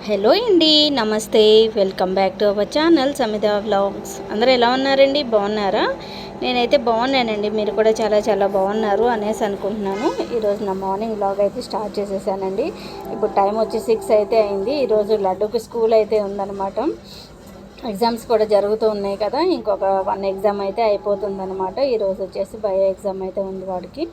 Hello అండి, నమస్తే. Welcome back to our channel Samitha vlogs. అందరూ ఎలా ఉన్నారండి? బాగున్నారా? నేనైతే బాగున్నానండి. మీరు కూడా చాలా చాలా బాగున్నారు అనేసి అనుకుంటున్నాను. ఈరోజు నా మార్నింగ్ వ్లాగ్ అయితే స్టార్ట్ చేసేసానండి. ఇప్పుడు టైం వచ్చి 6 అయితే అయింది. ఈరోజు లడ్డూకి స్కూల్ అయితే ఉందన్నమాట. ఎగ్జామ్స్ కూడా జరుగుతూ ఉన్నాయి కదా, ఇంకొక 1 ఎగ్జామ్ అయితే అయిపోతుందన్నమాట. ఈరోజు వచ్చేసి బయో ఎగ్జామ్ అయితే ఉంది వాడికి.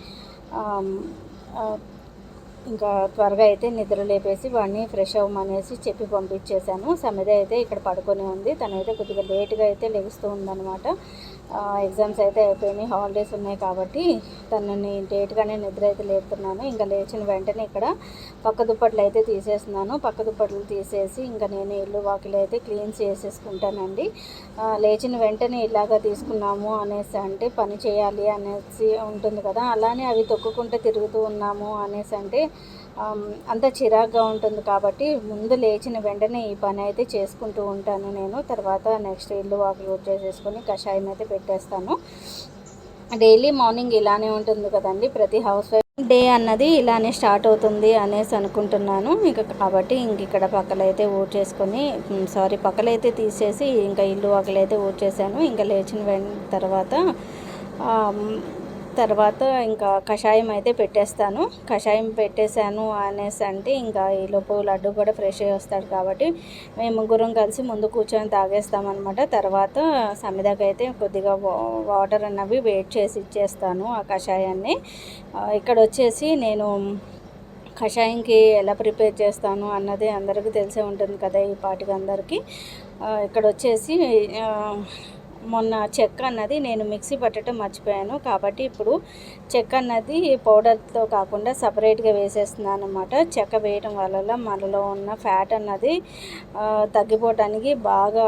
ఇంకా త్వరగా అయితే నిద్ర లేపేసి వాడిని ఫ్రెష్ అవ్వమనేసి చెప్పి పంపించేశాను. సమిత అయితే ఇక్కడ పడుకొని ఉంది. తనైతే కొద్దిగా లేట్గా అయితే లెగుస్తూ ఉందన్నమాట. ఎగ్జామ్స్ అయితే అయిపోయినాయి, హాలిడేస్ ఉన్నాయి కాబట్టి తనని లేట్గానే నిద్ర అయితే లేపుతున్నాను. ఇంకా లేచిన వెంటనే ఇక్కడ పక్క దుప్పట్లు అయితే తీసేస్తున్నాను. పక్క దుప్పట్లు తీసేసి ఇంకా నేను ఇల్లు వాకిలు అయితే క్లీన్ చేసేసుకుంటానండి. లేచిన వెంటనే ఇలాగా తీసుకున్నాము అనేసి అంటే పని చేయాలి అనేసి ఉంటుంది కదా, అలానే అవి తొక్కుకుంటూ తిరుగుతూ ఉన్నాము అనేసి అంటే అంత చిరాగ్గా ఉంటుంది. కాబట్టి ముందు లేచిన వెంటనే ఈ పని అయితే చేసుకుంటూ ఉంటాను నేను. తర్వాత నెక్స్ట్ ఇల్లు వాకిలు వచ్చేసేసుకొని కషాయం అయితే పెట్టేస్తాను. డైలీ మార్నింగ్ ఇలానే ఉంటుంది కదండి, ప్రతి హౌస్ వైఫ్ డే అన్నది ఇలానే స్టార్ట్ అవుతుంది అనేసి అనుకుంటున్నాను. ఇంకా కాబట్టి ఇక్కడ పక్కలైతే ఊడ్చేసుకొని పక్కలైతే తీసేసి ఇంకా ఇల్లు వాకిలైతే ఊడ్చేసాను. ఇంకా లేచిన తర్వాత ఇంకా కషాయం అయితే పెట్టేస్తాను. కషాయం పెట్టేశాను అనేసి అంటే ఇంకా ఈలోపు లడ్డు కూడా ఫ్రెష్ అయ్యి వస్తాడు కాబట్టి మేము ముగ్గురం కలిసి ముందు కూర్చొని తాగేస్తామన్నమాట. తర్వాత సమిదాకైతే కొద్దిగా వాటర్ అన్నవి వేడి చేసి ఇచ్చేస్తాను ఆ కషాయాన్ని. ఇక్కడ వచ్చేసి నేను కషాయంకి ఎలా ప్రిపేర్ చేస్తాను అన్నది అందరికీ తెలిసే ఉంటుంది కదా ఈ పాటికి అందరికీ. ఇక్కడ వచ్చేసి మొన్న చెక్క అన్నది నేను మిక్సీ పట్టడం మర్చిపోయాను కాబట్టి ఇప్పుడు చెక్క అన్నది పౌడర్తో కాకుండా సపరేట్గా వేసేస్తున్నాను అనమాట. చెక్క వేయడం వల్ల మనలో ఉన్న ఫ్యాట్ అన్నది తగ్గిపోవటానికి బాగా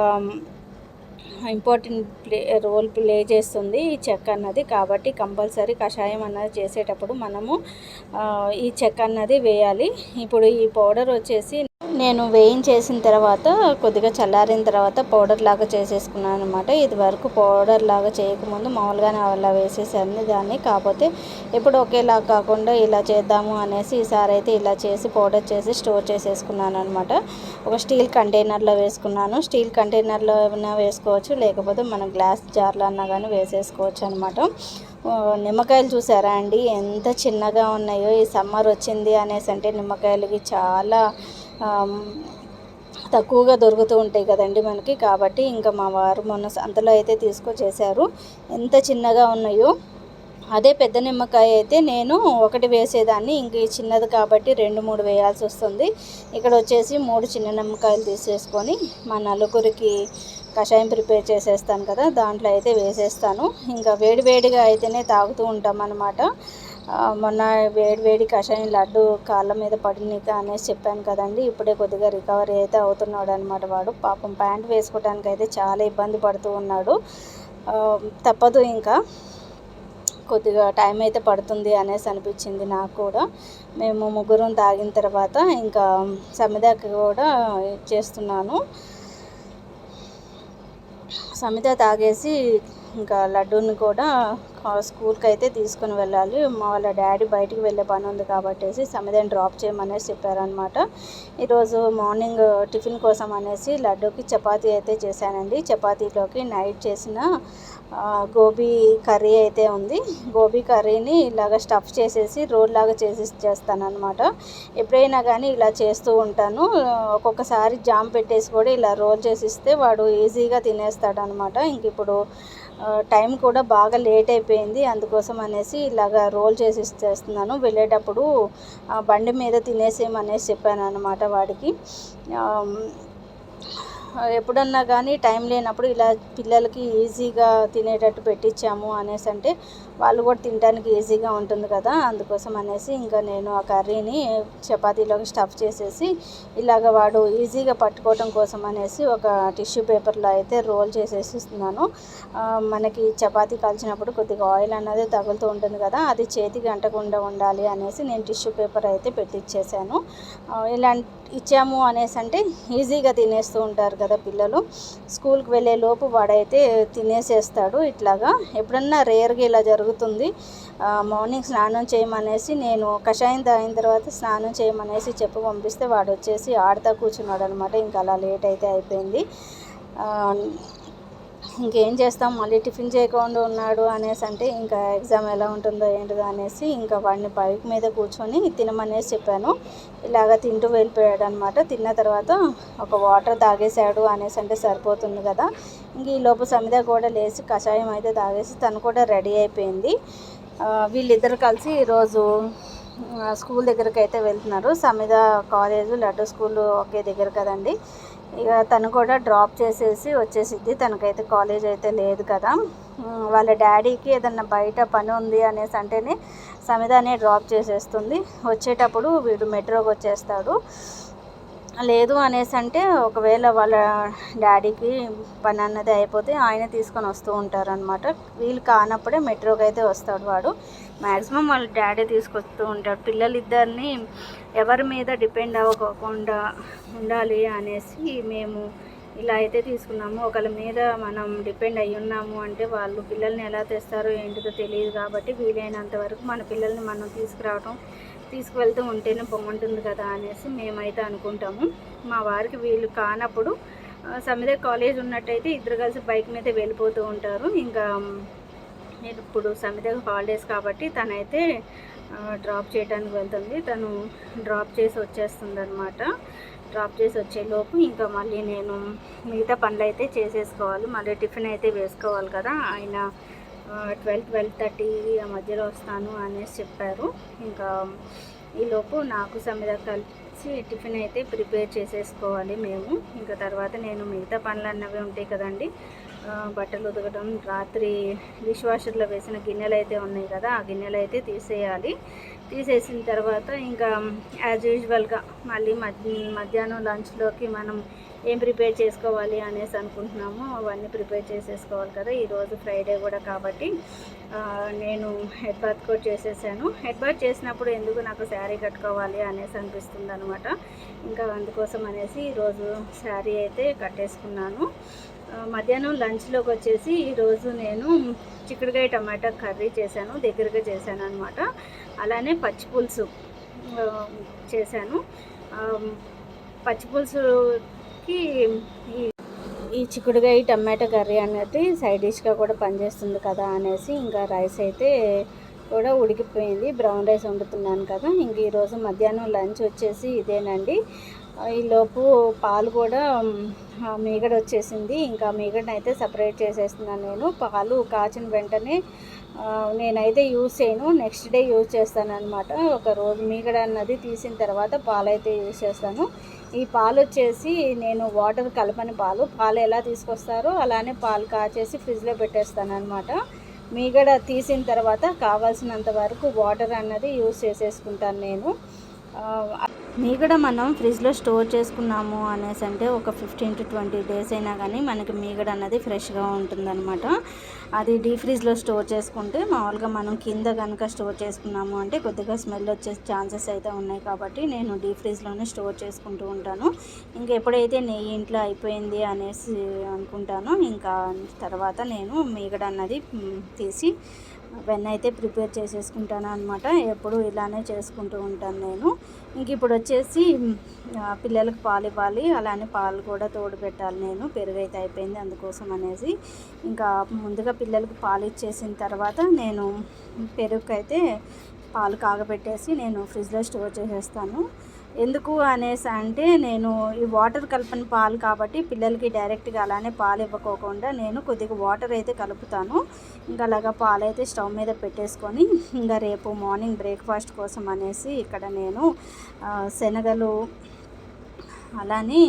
ఇంపార్టెంట్ రోల్ ప్లే చేస్తుంది ఈ చెక్క అన్నది. కాబట్టి కంపల్సరీ కషాయం అన్నది చేసేటప్పుడు మనము ఈ చెక్క అన్నది వేయాలి. ఇప్పుడు ఈ పౌడర్ వచ్చేసి నేను వేయించేసిన తర్వాత కొద్దిగా చల్లారిన తర్వాత పౌడర్ లాగా చేసేసుకున్నాను అనమాట. ఇది వరకు పౌడర్ లాగా చేయకముందు మామూలుగానే అలా వేసేసాను దాన్ని. కాకపోతే ఎప్పుడు ఒకేలా కాకుండా ఇలా చేద్దాము అనేసి ఈసారి అయితే ఇలా చేసి పౌడర్ చేసి స్టోర్ చేసేసుకున్నాను అనమాట. ఒక స్టీల్ కంటైనర్లో వేసుకున్నాను. స్టీల్ కంటైనర్లో ఏమైనా వేసుకోవచ్చు, లేకపోతే మనం గ్లాస్ జార్లో అన్నా కానీ వేసేసుకోవచ్చు అనమాట. నిమ్మకాయలు చూసారా అండి ఎంత చిన్నగా ఉన్నాయో. ఈ సమ్మర్ వచ్చింది అనేసి అంటే నిమ్మకాయలకి చాలా తక్కువగా దొరుకుతూ ఉంటాయి కదండి మనకి. కాబట్టి ఇంకా మా వారు మొన్న సంతలో అయితే తీసుకొచ్చేసారు. ఎంత చిన్నగా ఉన్నాయో. అదే పెద్ద నిమ్మకాయ అయితే నేను ఒకటి వేసేదాన్ని, ఇంక చిన్నది కాబట్టి 2-3 వేయాల్సి వస్తుంది. ఇక్కడ వచ్చేసి 3 చిన్న నిమ్మకాయలు తీసేసుకొని మా నలుగురికి కషాయం ప్రిపేర్ చేసేస్తాను కదా, దాంట్లో అయితే వేసేస్తాను. ఇంకా వేడివేడిగా అయితేనే తాగుతూ ఉంటాం అన్నమాట. మొన్న వేడి కషాయం లడ్డు కాళ్ళ మీద పడినక అనేసి చెప్పాను కదండి. ఇప్పుడే కొద్దిగా రికవరీ అయితే అవుతున్నాడు అనమాట. వాడు పాపం ప్యాంట్ వేసుకోవడానికి అయితే చాలా ఇబ్బంది పడుతూ ఉన్నాడు. తప్పదు, ఇంకా కొద్దిగా టైం అయితే పడుతుంది అనేసి అనిపించింది నాకు కూడా. మేము ముగ్గురం తాగిన తర్వాత ఇంకా సమిదాకి కూడా ఇచ్చేస్తున్నాను. సమిత తాగేసి ఇంకా లడ్డూని కూడా స్కూల్కి అయితే తీసుకుని వెళ్ళాలి. వాళ్ళ డాడీ బయటికి వెళ్ళే పని ఉంది కాబట్టి సమితని డ్రాప్ చేయమనేసి చెప్పారనమాట. ఈరోజు మార్నింగ్ టిఫిన్ కోసం అనేసి లడ్డూకి చపాతీ అయితే చేశానండి. చపాతీలోకి నైట్ చేసిన గోబీ కర్రీ అయితే ఉంది. గోబీ కర్రీని ఇలాగ స్టఫ్ చేసేసి రోల్ లాగా చేస్తాను అనమాట. ఎప్పుడైనా కానీ ఇలా చేస్తూ ఉంటాను. ఒక్కొక్కసారి జామ్ పెట్టేసి కూడా ఇలా రోల్ చేసిస్తే వాడు ఈజీగా తినేస్తాడు అనమాట. ఇంక ఇప్పుడు టైం కూడా బాగా లేట్ అయిపోయింది, అందుకోసం అనేసి ఇలాగ రోల్ చేసి ఇచ్చేస్తున్నాను. వెళ్ళేటప్పుడు బండి మీద తినేసేమనేసి చెప్పాను అనమాట వాడికి. ఎప్పుడన్నా కానీ టైం లేనప్పుడు ఇలా పిల్లలకి ఈజీగా తినేటట్టు పెట్టించాము అనేసి అంటే వాళ్ళు కూడా తినడానికి ఈజీగా ఉంటుంది కదా, అందుకోసం అనేసి ఇంకా నేను ఆ కర్రీని చపాతీలోకి స్టఫ్ చేసేసి ఇలాగ వాడు ఈజీగా పట్టుకోవటం కోసం అనేసి ఒక టిష్యూ పేపర్లో అయితే రోల్ చేసేసిస్తున్నాను. మనకి చపాతీ కాల్చినప్పుడు కొద్దిగా ఆయిల్ అన్నది తగులుతూ ఉంటుంది కదా, అది చేతికి అంటకుండా ఉండాలి అనేసి నేను టిష్యూ పేపర్ అయితే పెట్టించేసాను. ఇలా ఇచ్చాము అనేసి అంటే ఈజీగా తినేస్తూ ఉంటారు కదా పిల్లలు. స్కూల్కి వెళ్ళే లోపు వాడైతే తినేసేస్తాడు. ఇట్లాగా ఎప్పుడన్నా రేర్గా ఇలా జరుగుతుంది. మార్నింగ్ స్నానం చేయమనేసి నేను కషాయం తాగిన తర్వాత స్నానం చేయమనేసి చెప్పి పంపిస్తే వాడు వచ్చేసి ఆడుతూ కూర్చున్నాడు అనమాట. ఇంకా అలా లేట్ అయితే అయిపోయింది. ఇంకేం చేస్తాం, మళ్ళీ టిఫిన్ చేయకుండా ఉన్నాడు అనేసి అంటే ఇంకా ఎగ్జామ్ ఎలా ఉంటుందో ఏంటిదో అనేసి ఇంకా వాడిని బైక్ మీద కూర్చొని తినమనేసి చెప్పాను. ఇలాగ తింటూ వెళ్ళిపోయాడు అనమాట. తిన్న తర్వాత ఒక వాటర్ తాగేశాడు అనేసి అంటే సరిపోతుంది కదా. ఇంక ఈ లోపు సమిత కూడా లేచి కషాయం అయితే తాగేసి తను కూడా రెడీ అయిపోయింది. వీళ్ళిద్దరు కలిసి ఈరోజు స్కూల్ దగ్గరికి అయితే వెళ్తున్నారు. సమిత కాలేజు, లడ్డు స్కూల్ ఒకే దగ్గర కదండి. ఇక తను కూడా డ్రాప్ చేసేసి వచ్చేసిద్ది. తనకైతే కాలేజ్ అయితే లేదు కదా. వాళ్ళ డాడీకి ఏదన్నా బయట పని ఉంది అనేసి అంటేనే సమితనే డ్రాప్ చేసేస్తుంది. వచ్చేటప్పుడు వీడు మెట్రోకి వచ్చేస్తాడు. లేదు అనేసి అంటే ఒకవేళ వాళ్ళ డాడీకి పని అన్నది అయిపోతే ఆయన తీసుకొని వస్తూ ఉంటారనమాట. వీళ్ళు కానప్పుడే మెట్రోకి అయితే వస్తాడు వాడు. మ్యాక్సిమం వాళ్ళ డాడీ తీసుకొస్తూ ఉంటాడు. పిల్లలిద్దరిని ఎవరి మీద డిపెండ్ అవ్వకుండా ఉండాలి అనేసి మేము ఇలా అయితే తీసుకున్నాము. ఒకళ్ళ మీద మనం డిపెండ్ అయ్యి ఉన్నాము అంటే వాళ్ళు పిల్లల్ని ఎలా తెస్తారో ఏంటిదో తెలియదు. కాబట్టి వీలైనంత వరకు మన పిల్లల్ని మనం తీసుకువెళ్తూ ఉంటేనే బాగుంటుంది కదా అనేసి మేమైతే అనుకుంటాము. మా వారికి వీళ్ళు కానప్పుడు సమిత కాలేజ్ ఉన్నట్టయితే ఇద్దరు కలిసి బైక్ మీద వెళ్ళిపోతూ ఉంటారు. ఇంకా ఇప్పుడు సమిత హాలిడేస్ కాబట్టి తనైతే డ్రాప్ చేయడానికి వెళ్తుంది. తను డ్రాప్ చేసి వచ్చేస్తుంది అనమాట. డ్రాప్ చేసి వచ్చేలోపు ఇంకా మళ్ళీ నేను మిగతా పనులు అయితే చేసేసుకోవాలి. మళ్ళీ టిఫిన్ అయితే వేసుకోవాలి కదా. ఆయన 12-12:30 ఆ మధ్యలో వస్తాను అనేసి చెప్పారు. ఇంకా ఈలోపు నాకు సమిత కలిసి టిఫిన్ అయితే ప్రిపేర్ చేసేసుకోవాలి మేము. ఇంకా తర్వాత నేను మిగతా పనులు అన్నవి ఉంటాయి కదండి. బట్టలు ఉతకడం, రాత్రి డిష్ వాషర్లో వేసిన గిన్నెలు అయితే ఉన్నాయి కదా, ఆ గిన్నెలు అయితే తీసేయాలి. తీసేసిన తర్వాత ఇంకా యాజ్ యూజువల్గా మళ్ళీ మధ్యాహ్నం లంచ్లోకి మనం ఏం ప్రిపేర్ చేసుకోవాలి అనేసి అనుకుంటున్నాము అవన్నీ ప్రిపేర్ చేసేసుకోవాలి కదా. ఈరోజు ఫ్రైడే కూడా కాబట్టి నేను హెడ్ బాత్ కూడా చేసేసాను. హెడ్ బాత్ చేసినప్పుడు ఎందుకు నాకు శారీ కట్టుకోవాలి అనేసి అనిపిస్తుంది అనమాట. ఇంకా అందుకోసం అనేసి ఈరోజు శారీ అయితే కట్టేసుకున్నాను. మధ్యాహ్నం లంచ్లోకి వచ్చేసి ఈరోజు నేను చిక్కుడుకాయ టమాటా కర్రీ చేశాను, దగ్గరగా చేశాను అనమాట. అలానే పచ్చిపులుసు చేశాను. పచ్చిపులుసుకి ఈ చిక్కుడుకాయ టమాటా కర్రీ అనేది సైడ్ డిష్గా కూడా పనిచేస్తుంది కదా అనేసి ఇంకా రైస్ అయితే కూడా ఉడికిపోయింది. బ్రౌన్ రైస్ వండుతున్నాను కదా. ఇంక ఈరోజు మధ్యాహ్నం లంచ్ వచ్చేసి ఇదేనండి. ఈలోపు పాలు కూడా మీగడ వచ్చేసింది. ఇంకా మీగడని అయితే సపరేట్ చేసేస్తున్నాను నేను. పాలు కాచిన వెంటనే నేనైతే యూజ్ చేయను, నెక్స్ట్ డే యూజ్ చేస్తాను అనమాట. ఒక రోజు మీగడ అన్నది తీసిన తర్వాత పాలైతే యూజ్ చేస్తాను. ఈ పాలు వచ్చేసి నేను వాటర్ కలపని పాలు ఎలా తీసుకొస్తారో అలానే పాలు కాచేసి ఫ్రిడ్జ్లో పెట్టేస్తాను అనమాట. మీగడ తీసిన తర్వాత కావాల్సినంత వరకు వాటర్ అన్నది యూజ్ చేసేసుకుంటాను నేను. మీగడ మనం ఫ్రిడ్జ్లో స్టోర్ చేసుకున్నాము అనేసి అంటే ఒక 15 to 20 days అయినా కానీ మనకి మీగడ అన్నది ఫ్రెష్గా ఉంటుందన్నమాట. అది డీప్ ఫ్రిడ్జ్లో స్టోర్ చేసుకుంటే మామూలుగా మనం కింద కనుక స్టోర్ చేసుకున్నాము అంటే కొద్దిగా స్మెల్ వచ్చే ఛాన్సెస్ అయితే ఉన్నాయి. కాబట్టి నేను డీప్ ఫ్రిడ్జ్లోనే స్టోర్ చేసుకుంటూ ఉంటాను. ఇంకా ఎప్పుడైతే నెయ్యి ఇంట్లో అయిపోయింది అనేసి అనుకుంటాను ఇంకా తర్వాత నేను మీగడ అన్నది తీసి వెన్న అయితే ప్రిపేర్ చేసేసుకుంటాను అనమాట. ఎప్పుడు ఇలానే చేసుకుంటూ ఉంటాను నేను. ఇంక ఇప్పుడు వచ్చేసి పిల్లలకు పాలు ఇవ్వాలి, అలానే పాలు కూడా తోడు పెట్టాలి నేను. పెరుగు అయితే అయిపోయింది అందుకోసం అనేసి ఇంకా ముందుగా పిల్లలకి పాలు ఇచ్చేసిన తర్వాత నేను పెరుగుకైతే పాలు కాగబెట్టేసి నేను ఫ్రిడ్జ్లో స్టోర్ చేసేస్తాను. ఎందుకు అనేసి అంటే నేను ఈ వాటర్ కలపని పాలు కాబట్టి పిల్లలకి డైరెక్ట్గా అలానే పాలు ఇవ్వకోకుండా నేను కొద్దిగా వాటర్ అయితే కలుపుతాను. ఇంకా అలాగా పాలు అయితే స్టవ్ మీద పెట్టేసుకొని ఇంకా రేపు మార్నింగ్ బ్రేక్ఫాస్ట్ కోసం అనేసి ఇక్కడ నేను శనగలు అలానే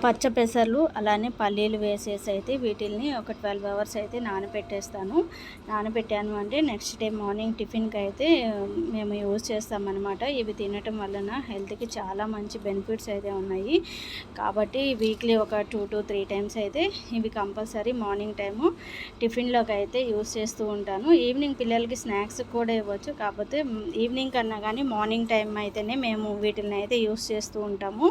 పచ్చపెసర్లు అలానే పల్లీలు వేసేసి అయితే వీటిల్ని ఒక 12 hours అయితే నానబెట్టాను అంటే నెక్స్ట్ డే మార్నింగ్ టిఫిన్కి అయితే మేము యూజ్ చేస్తామన్నమాట. ఇవి తినటం వలన హెల్త్కి చాలా మంచి బెనిఫిట్స్ అయితే ఉన్నాయి. కాబట్టి వీక్లీ ఒక 2 to 3 times అయితే ఇవి కంపల్సరీ మార్నింగ్ టైము టిఫిన్లోకి అయితే యూజ్ చేస్తూ ఉంటాను. ఈవినింగ్ పిల్లలకి స్నాక్స్ కూడా ఇవ్వచ్చు. కాకపోతే ఈవినింగ్ కన్నా కానీ మార్నింగ్ టైం అయితేనే మేము వీటిని అయితే యూజ్ చేస్తూ ఉంటాము.